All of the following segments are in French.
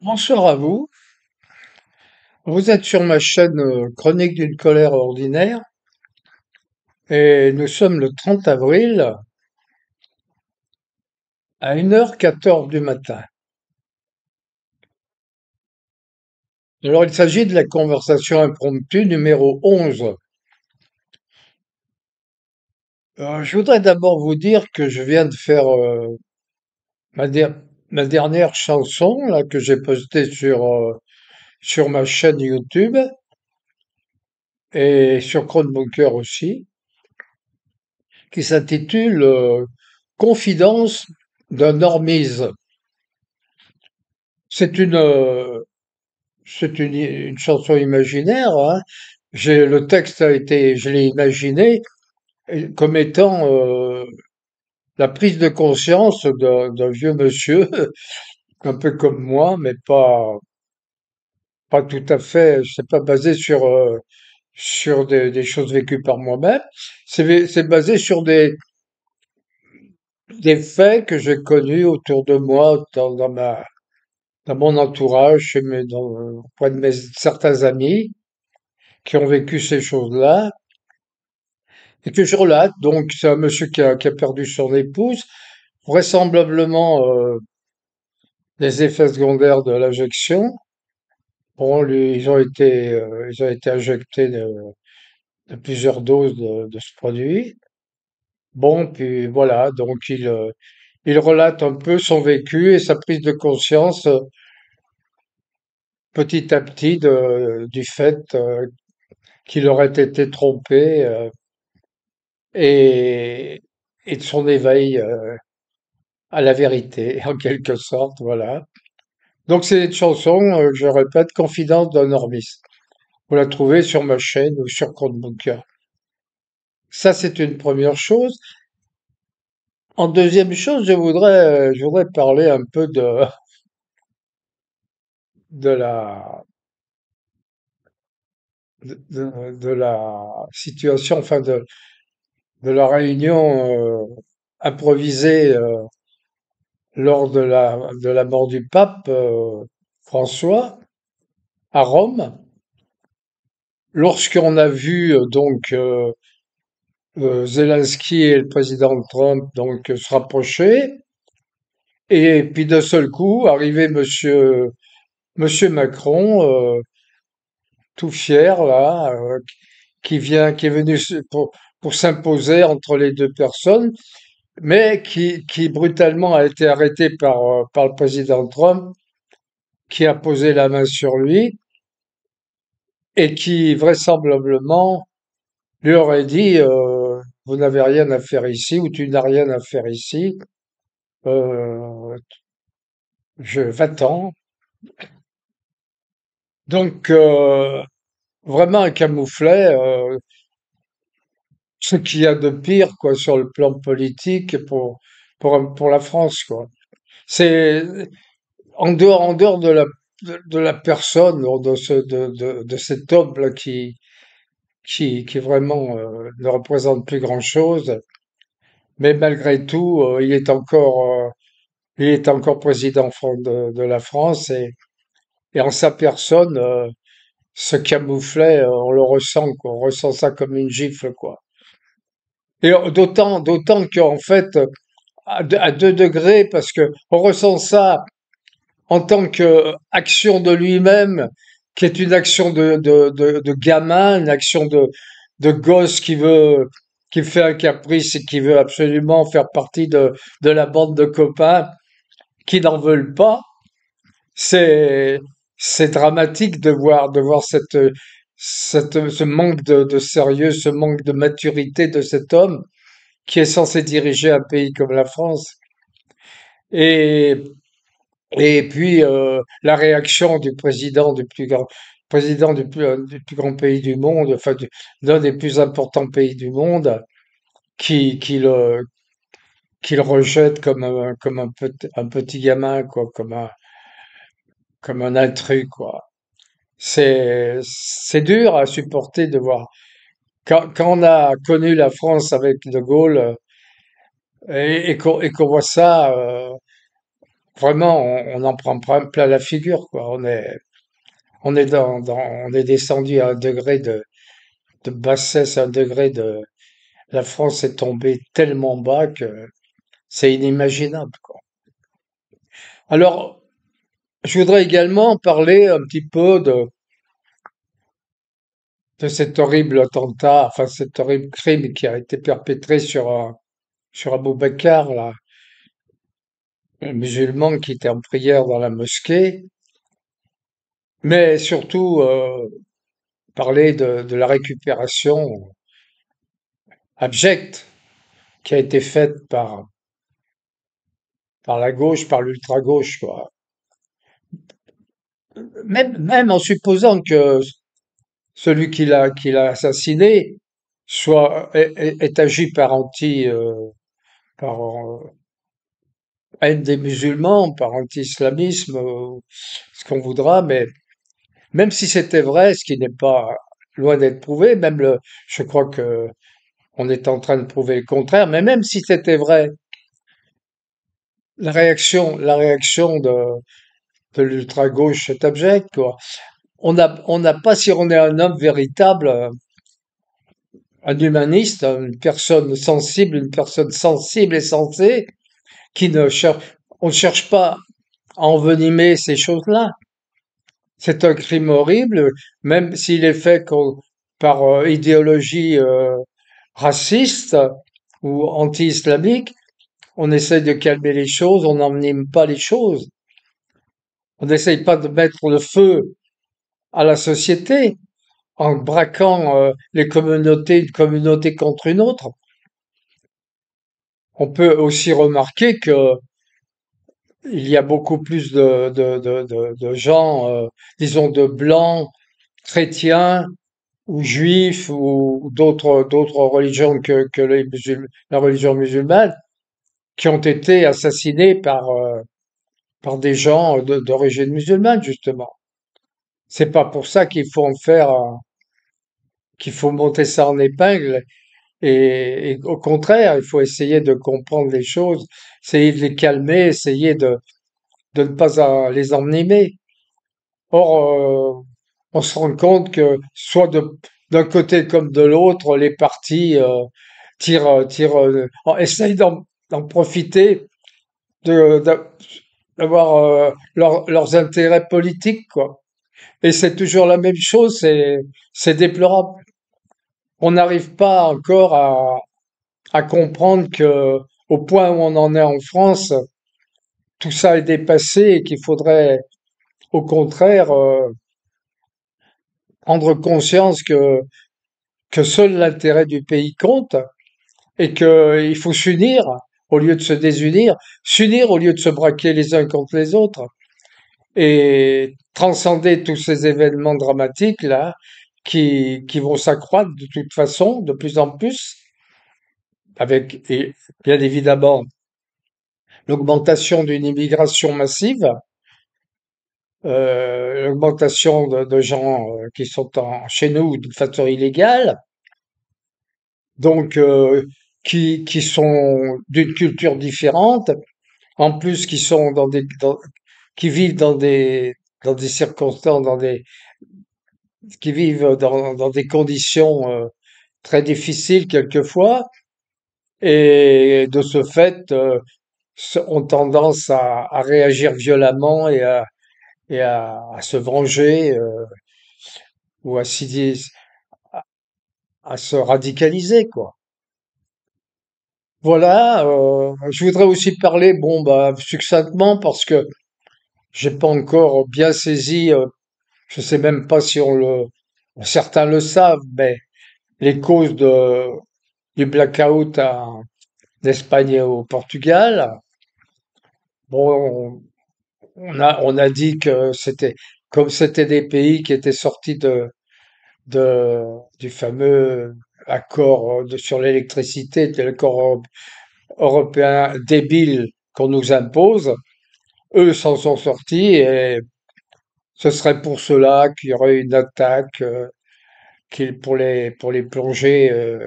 Bonsoir à vous. Vous êtes sur ma chaîne Chronique d'une colère ordinaire et nous sommes le 30 avril à 1h14 du matin. Alors il s'agit de la conversation impromptue numéro 11. Je voudrais d'abord vous dire que je viens de faire ma, der- ma dernière chanson là, que j'ai postée sur ma chaîne YouTube et sur Chromebunker aussi, qui s'intitule Confidence d'un normise. C'est une chanson imaginaire, hein. Le texte je l'ai imaginé comme étant la prise de conscience d'un vieux monsieur, un peu comme moi, mais pas tout à fait. C'est pas basé sur des choses vécues par moi-même. C'est basé sur des faits que j'ai connus autour de moi, dans mon entourage, auprès de certains amis qui ont vécu ces choses-là. Et que je relate. Donc, c'est un monsieur qui a perdu son épouse, vraisemblablement des effets secondaires de l'injection. Bon, ils ont été injectés de plusieurs doses de ce produit. Bon, puis voilà, donc il relate un peu son vécu et sa prise de conscience petit à petit du fait qu'il aurait été trompé et, et de son éveil à la vérité, en quelque sorte, voilà. Donc c'est une chanson, je répète, Confidence d'un normiste. Vous la trouvez sur ma chaîne ou sur Chromebunker. Ça, c'est une première chose. En deuxième chose, je voudrais parler un peu de la, de la situation, enfin de la réunion improvisée lors de la mort du pape François à Rome. Lorsqu'on a vu Zelensky et le président Trump se rapprocher, et puis d'un seul coup, arrivait Monsieur Macron, tout fier là, qui est venu pour s'imposer entre les deux personnes, mais qui brutalement a été arrêté par le président Trump, qui a posé la main sur lui et qui vraisemblablement lui aurait dit vous n'avez rien à faire ici ou tu n'as rien à faire ici. Euh, je va-t'en. Donc vraiment un camouflet, ce qu'il y a de pire quoi sur le plan politique pour la France quoi. C'est en dehors de la personne de cet homme là qui vraiment ne représente plus grand-chose, mais malgré tout il est encore président de la France et en sa personne ce camouflet, on le ressent, quoi. On ressent ça comme une gifle, quoi. Et d'autant qu'en fait, à 2 degrés, parce que on ressent ça en tant que action de lui-même, qui est une action de gamin, une action de gosse qui fait un caprice et qui veut absolument faire partie de la bande de copains qui n'en veulent pas. C'est c'est dramatique de voir ce manque de sérieux, ce manque de maturité de cet homme qui est censé diriger un pays comme la France. Et et puis la réaction du président du plus grand pays du monde, l'un des plus importants pays du monde, qui qui le qui le rejette comme un petit gamin quoi, comme un intrus quoi. C'est dur à supporter de voir. Quand on a connu la France avec De Gaulle et qu'on voit ça Vraiment, on en prend plein la figure, quoi. On est on est descendu à un degré de bassesse, un degré de, la France est tombée tellement bas que c'est inimaginable, quoi. Alors, je voudrais également parler un petit peu de cet horrible attentat, enfin cet horrible crime qui a été perpétré sur Abou Bakr, là, un musulman qui était en prière dans la mosquée, mais surtout parler de la récupération abjecte qui a été faite par la gauche, par l'ultra-gauche, quoi. Même en supposant que celui qui l'a assassiné est agi par par haine des musulmans, par anti-islamisme, ce qu'on voudra, mais même si c'était vrai, ce qui n'est pas loin d'être prouvé, je crois que on est en train de prouver le contraire, mais même si c'était vrai, la réaction de l'ultra-gauche est abjecte, quoi. On n'a pas, si on est un homme véritable, un humaniste, une personne sensible et sensée, qui ne cherche, on ne cherche pas à envenimer ces choses-là. C'est un crime horrible, même s'il est fait par idéologie raciste ou anti-islamique. On essaye de calmer les choses, on n'envenime pas les choses. On n'essaye pas de mettre le feu à la société en braquant les communautés, une communauté contre une autre. On peut aussi remarquer que il y a beaucoup plus de gens, disons de blancs, chrétiens ou juifs ou d'autres religions que la religion musulmane qui ont été assassinés par des gens d'origine musulmane, justement. C'est pas pour ça qu'il faut qu'il faut monter ça en épingle. Et au contraire, il faut essayer de comprendre les choses, essayer de les calmer, essayer de ne pas les envenimer. Or, on se rend compte que d'un côté comme de l'autre, les partis essayent d'en profiter, de- d'avoir leurs intérêts politiques, quoi. Et c'est toujours la même chose, c'est déplorable. On n'arrive pas encore à comprendre que, au point où on en est en France, tout ça est dépassé et qu'il faudrait, au contraire, prendre conscience que seul l'intérêt du pays compte et qu'il faut s'unir au lieu de se désunir, s'unir au lieu de se braquer les uns contre les autres et transcender tous ces événements dramatiques là qui vont s'accroître de toute façon de plus en plus avec et bien évidemment l'augmentation d'une immigration massive, l'augmentation de gens qui sont chez nous de façon illégale, donc qui sont d'une culture différente, en plus qui sont qui vivent dans des circonstances, qui vivent dans des conditions très difficiles quelquefois, et de ce fait ont tendance à réagir violemment à se venger ou à se radicaliser, quoi. Voilà, je voudrais aussi parler, bon, bah, succinctement, parce que j'ai pas encore bien saisi, je sais même pas si certains le savent, mais les causes du blackout en Espagne et au Portugal. Bon, on a dit que comme c'était des pays qui étaient sortis de, du fameux accord sur l'électricité, de l'accord européen débile qu'on nous impose, eux s'en sont sortis et ce serait pour cela qu'il y aurait une attaque pour les plonger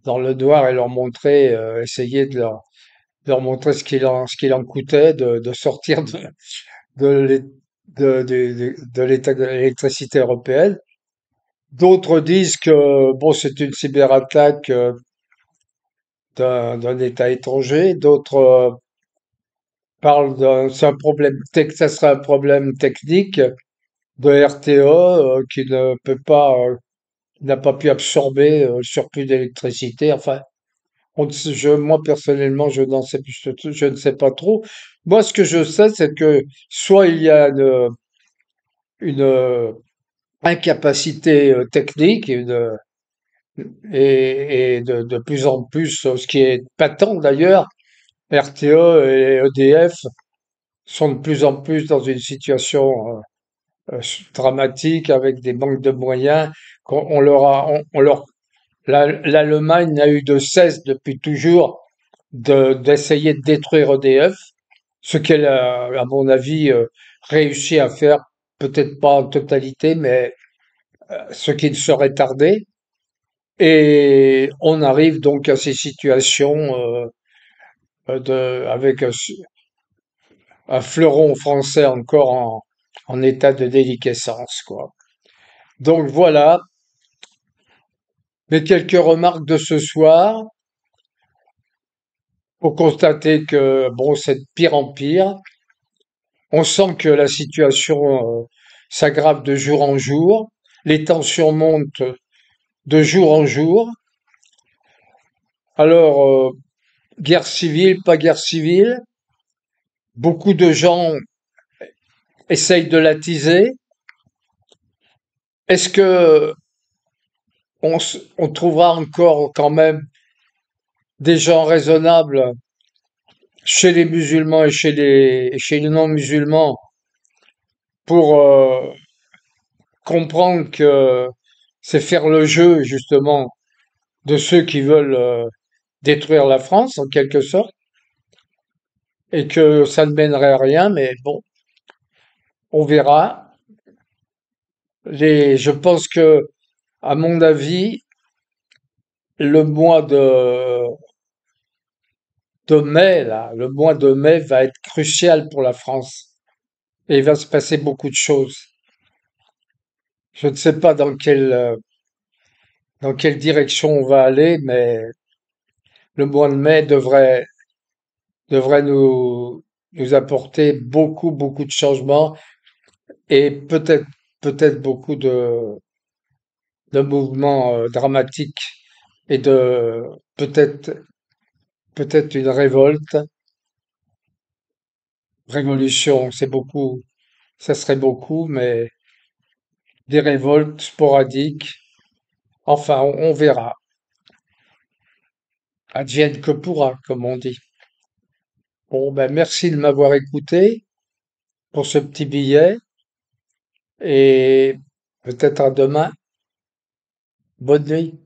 dans le noir et leur montrer, essayer de leur montrer ce qu'il en coûtait de sortir de l'é- de l'état de l'électricité européenne. D'autres disent que bon, c'est une cyberattaque d'un État étranger. D'autres parlent c'est un problème, ça serait un problème technique de RTE qui ne peut pas, n'a pas pu absorber le surplus d'électricité. Enfin, moi personnellement, je ne sais pas trop. Moi, ce que je sais, c'est que soit il y a une incapacité technique et de plus en plus, ce qui est patent d'ailleurs, RTE et EDF sont de plus en plus dans une situation dramatique avec des manques de moyens. On leur a, on leur, l'Allemagne n'a eu de cesse depuis toujours d'essayer de détruire EDF, ce qu'elle a, à mon avis, réussi à faire, peut-être pas en totalité, mais ce qui ne serait tardé. Et on arrive donc à ces situations avec un fleuron français encore en état de déliquescence, quoi. Donc voilà, mes quelques remarques de ce soir. Faut constater que bon, c'est de pire en pire. On sent que la situation s'aggrave de jour en jour. Les tensions montent de jour en jour. Alors, guerre civile, pas guerre civile. Beaucoup de gens essayent de l'attiser. Est-ce que on trouvera encore quand même des gens raisonnables chez les musulmans et chez les non-musulmans pour comprendre que c'est faire le jeu justement de ceux qui veulent détruire la France en quelque sorte et que ça ne mènerait à rien, mais bon, on verra. Je pense que, à mon avis, le mois de mai, là, le mois de mai va être crucial pour la France et il va se passer beaucoup de choses. Je ne sais pas dans quelle direction on va aller, mais le mois de mai devrait nous apporter beaucoup de changements et peut-être beaucoup de mouvements dramatiques et de peut-être, peut-être une révolution, c'est beaucoup, ça serait beaucoup, mais des révoltes sporadiques. Enfin, on verra. Advienne que pourra, comme on dit. Bon, ben, merci de m'avoir écouté pour ce petit billet et peut-être à demain. Bonne nuit.